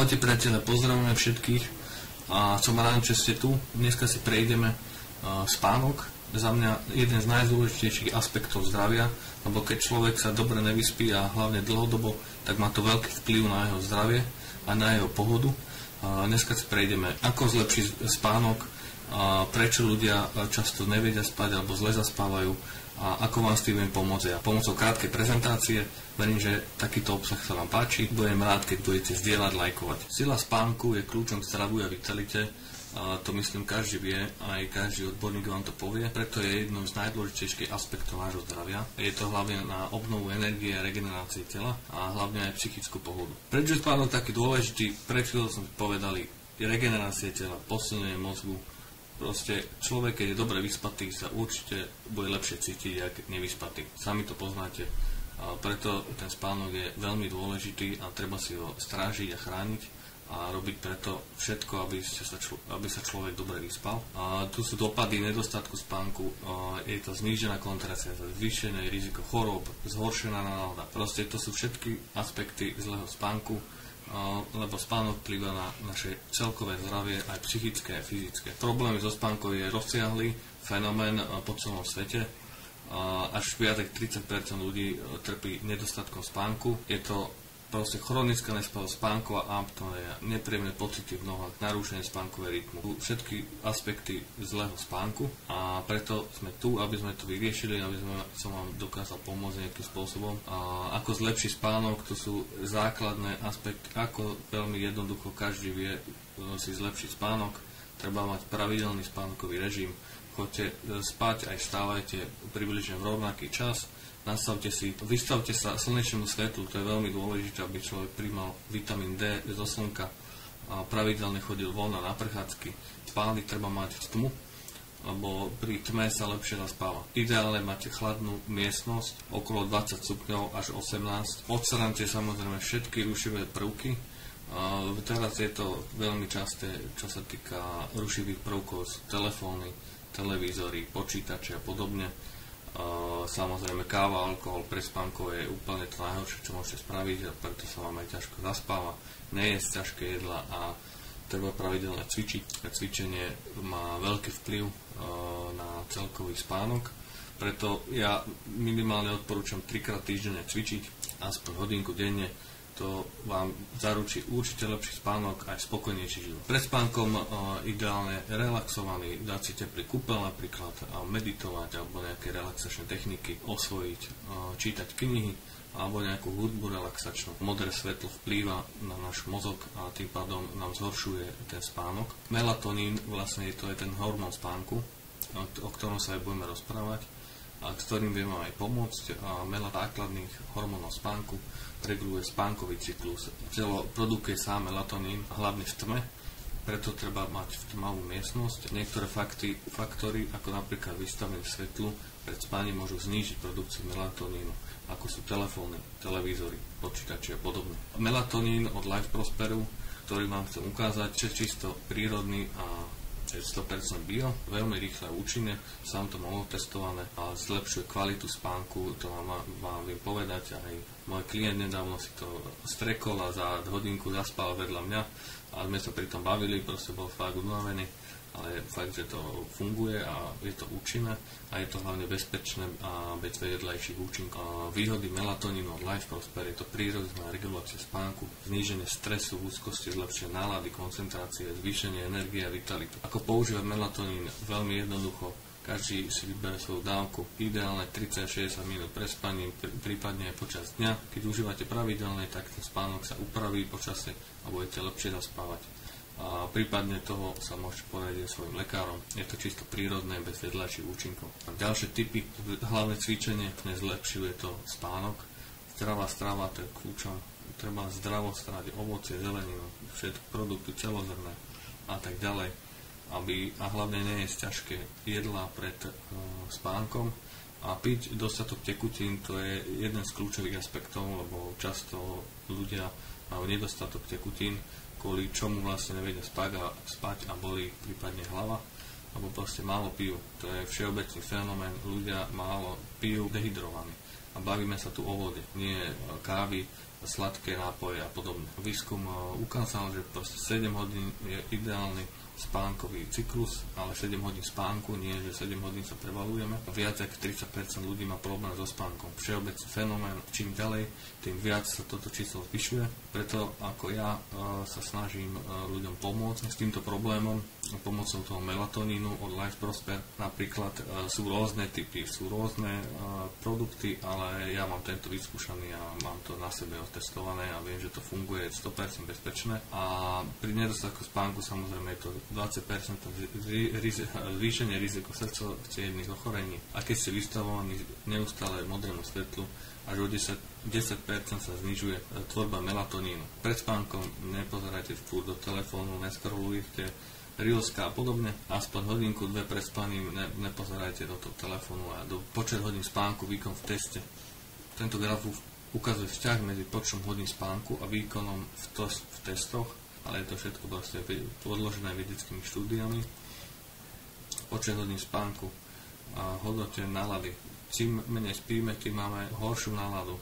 Ahojte priatelia, pozdravujeme všetkých a som rád, že ste tu. Dneska si prejdeme spánok. Za mňa jeden z najdôležitejších aspektov zdravia, lebo keď človek sa dobre nevyspí a hlavne dlhodobo, tak má to veľký vplyv na jeho zdravie a na jeho pohodu. Dneska si prejdeme, ako zlepšiť spánok, prečo ľudia často nevedia spať alebo zle zaspávajú a ako vám s tým viem pomôcť ja. Pomocou krátkej prezentácie, verím, že takýto obsah sa vám páči. Budem rád, keď budete zdieľať, lajkovať. Sila spánku je kľúčom k zdraviu a vitalite. To myslím každý vie, aj každý odborník vám to povie, preto je jednou z najdôležitejších aspektov nášho zdravia. Je to hlavne na obnovu energie a regenerácie tela a hlavne aj psychickú pohodu. Prečo je spánok taký dôležitý? Pred chvíľou som povedali, regenerácie tela, posilnenie mozgu. Proste človek, keď je dobre vyspatý, sa určite bude lepšie cítiť, ako nevyspatý. Sami to poznáte. Preto ten spánok je veľmi dôležitý a treba si ho strážiť a chrániť a robiť preto všetko, aby sa človek dobre vyspal. Tu sú dopady nedostatku spánku, je to znížená koncentrácia, zvýšené riziko chorób, zhoršená nálada. Proste to sú všetky aspekty zlého spánku, lebo spánok vplyvá na naše celkové zdravie, aj psychické, aj fyzické. Problémy so spánkom je rozsiahlý fenomén po celom svete. Až viac ako 30% ľudí trpí nedostatkom spánku. Je to proste chronická nespavosť, spánková apnoea, nepríjemné pocity v nohách, narušenie spánkového rytmu, všetky aspekty zlého spánku a preto sme tu, aby sme to vyriešili, aby som vám dokázal pomôcť nejakým spôsobom. Ako zlepšiť spánok, to sú základné aspekty, ako veľmi jednoducho každý vie si zlepšiť spánok. Treba mať pravidelný spánkový režim, choďte spať aj vstávajte približne v rovnaký čas. Vystavte sa slnečnému svetlu, to je veľmi dôležité, aby človek prijímal vitamín D zo slnka a pravidelne chodil von na prechádzky. Spánok treba mať v tmu, lebo pri tme sa lepšie zaspáva. Ideálne máte chladnú miestnosť, okolo 20 stupňov až 18. Odstráňte samozrejme všetky rušivé prvky. Teraz je to veľmi časté, čo sa týka rušivých prvkov, telefóny, televízory, počítače a podobne. Samozrejme káva, alkohol pre spánkov je úplne to najhoršie, čo môžete spraviť a preto sa vám aj ťažko zaspáva. Nejesť ťažké jedla a treba pravidelne cvičiť. Cvičenie má veľký vplyv na celkový spánok, preto ja minimálne odporúčam 3-krát týždenne cvičiť, aspoň hodinku denne. To vám zaručí určite lepší spánok aj spokojnejší život. Pred spánkom ideálne relaxovaný, dať si teplý kúpeľ napríklad, a meditovať alebo nejaké relaxačné techniky, osvojiť, čítať knihy alebo nejakú hudbu relaxačnú. Modré svetlo vplýva na náš mozog a tým pádom nám zhoršuje ten spánok. Melatonín, vlastne to je ten hormón spánku, o ktorom sa aj budeme rozprávať a s ktorým vieme aj pomôcť. Základných hormónov spánku reguluje spánkový cyklus. Telo produkuje sám melatonín, hlavne v tme, preto treba mať v tmavú miestnosť. Niektoré faktory, ako napríklad vystavenie svetlu pred spaním, môžu znížiť produkciu melatonínu, ako sú telefóny, televízory, počítače a podobne. Melatonín od Life Prosperu, ktorý vám chcem ukázať, je čisto prírodný a 100% bio, veľmi rýchle a účinne, sám to mám otestované a zlepšuje kvalitu spánku, to vám viem povedať, aj môj klient nedávno si to strekol a za hodinku zaspal vedľa mňa a sme sa pri tom bavili, proste bol fakt unavený, ale fakt, že to funguje a je to účinné a je to hlavne bezpečné a bez vedľajších účinkov. Výhody melatonínu od Life Prosper je to prírodná regulácia spánku, zníženie stresu, úzkosti, zlepšenie nálady, koncentrácie, zvýšenie energie a vitalitu. Ako používať melatonín? Veľmi jednoducho. Každý si vybere svoju dávku, ideálne 30-60 minút pred spaním, prípadne aj počas dňa. Keď užívate pravidelne, tak ten spánok sa upraví počase a budete lepšie zaspávať. A prípadne toho sa môžete poradiť svojim lekárom. Je to čisto prírodné, bez vedľajších účinkov. A ďalšie typy, hlavné cvičenie, zlepšuje to spánok. Zdravá strava, to je kľúčom. Treba zdravo strávať ovocie, zeleninu, všetky produkty celozrné a tak ďalej. A hlavne nejesť ťažké jedlá pred spánkom a piť dostatok tekutín, to je jeden z kľúčových aspektov, lebo často ľudia majú nedostatok tekutín, kvôli čomu vlastne nevedia spať a bolí prípadne hlava, alebo proste málo pijú. To je všeobecný fenomén, ľudia málo pijú dehydrovaní. A bavíme sa tu o vode, nie kávy, sladké nápoje a podobne. Výskum ukázal, že proste 7 hodín je ideálny spánkový cyklus, ale 7 hodín spánku, nie že 7 hodín sa prevalujeme. Viac ako 30% ľudí má problém so spánkom. Všeobecný fenomén, čím ďalej, tým viac sa toto číslo zvyšuje. Preto ako ja sa snažím ľuďom pomôcť s týmto problémom pomocou toho melatonínu od Life Prosper. Napríklad sú rôzne typy, sú rôzne produkty, ale ja mám tento vyskúšaný a mám to na sebe otestované a viem, že to funguje 100% bezpečné. A pri nedostatku spánku samozrejme je to 20% zvýšenie riziko srdcovo-cievnych ochorení. A keď ste vystavovaní neustále modrému svetlu, až o 10% sa znižuje tvorba melatonínu. Pred spánkom nepozerajte furt do telefónu, neskrolujte Reelska a podobne. Aspoň hodinku, dve pred spaním nepozerajte do toho telefónu a do počet hodín spánku, výkon v teste. Tento graf ukazuje vzťah medzi počtom hodín spánku a výkonom v testoch, ale je to všetko proste podložené vedeckými štúdiami. Počet hodín spánku a hodnote nálady. Čím menej spíme, tým máme horšiu náladu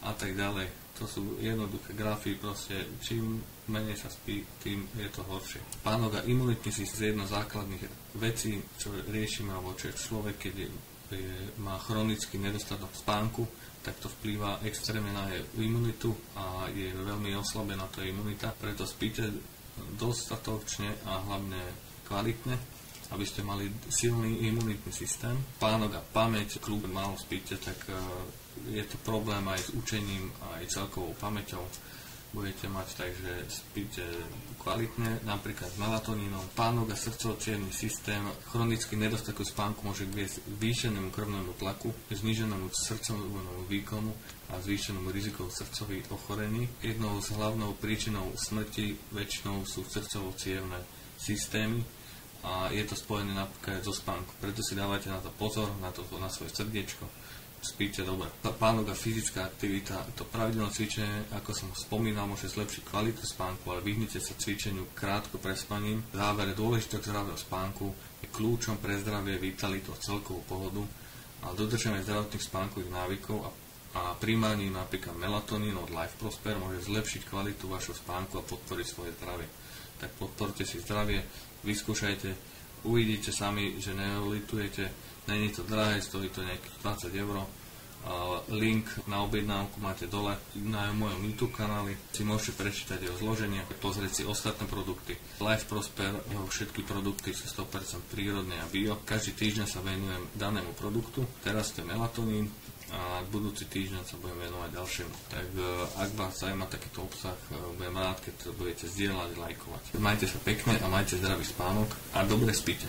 a tak ďalej. To sú jednoduché grafy, proste čím menej sa spí, tým je to horšie. Spánok a imunitný systém je jedna z základných vecí, čo riešime, alebo čo je človek, keď má chronický nedostatok spánku, tak to vplýva extrémne na imunitu a je veľmi oslabená tá imunita. Preto spíte dostatočne a hlavne kvalitne, aby ste mali silný imunitný systém. Spánok a pamäť, kľud málo spíte, tak je to problém aj s učením, aj celkovou pamäťou budete mať, takže spíte kvalitne, napríklad s melatonínom. Spánok a srdcovo-cievny systém, chronický nedostatok spánku môže viesť k zvýšenému krvnému tlaku, zníženému srdcovému výkonu a zvýšenému riziku srdcových ochorení. Jednou z hlavnou príčinou smrti väčšinou sú srdcovo-cievne systémy a je to spojené napríklad so spánkom. Preto si dávajte na to pozor, na svoje srdiečko. Spíte dobre. Spánok a fyzická aktivita, to pravidelné cvičenie, ako som spomínal, môže zlepšiť kvalitu spánku, ale vyhnite sa cvičeniu krátko pred spaním. V závere dôležitosť zdravého spánku je kľúčom pre zdravie, vitalitu a celkovú pohodu a dodržanie zdravotných spánkových návykov a príjmaním napríklad melatonín od Life Prosper môže zlepšiť kvalitu vašho spánku a podporiť svoje zdravie. Tak podporte si zdravie, vyskúšajte, uvidíte sami, že neolitujete. Není to drahé, stojí to nejakých 20 €. Link na objednávku máte dole na mojom YouTube kanáli. Si môžete prečítať jeho zloženie, pozrieť si ostatné produkty. Life Prosper, jeho všetky produkty sú 100% prírodné a bio. Každý týždeň sa venujem danému produktu. Teraz to je melatonín a budúci týždeň sa budem venovať ďalšiemu. Tak ak vás zaujíma takýto obsah, budem rád, keď to budete zdieľať, lajkovať. Majte sa pekne a majte zdravý spánok a dobre spíte.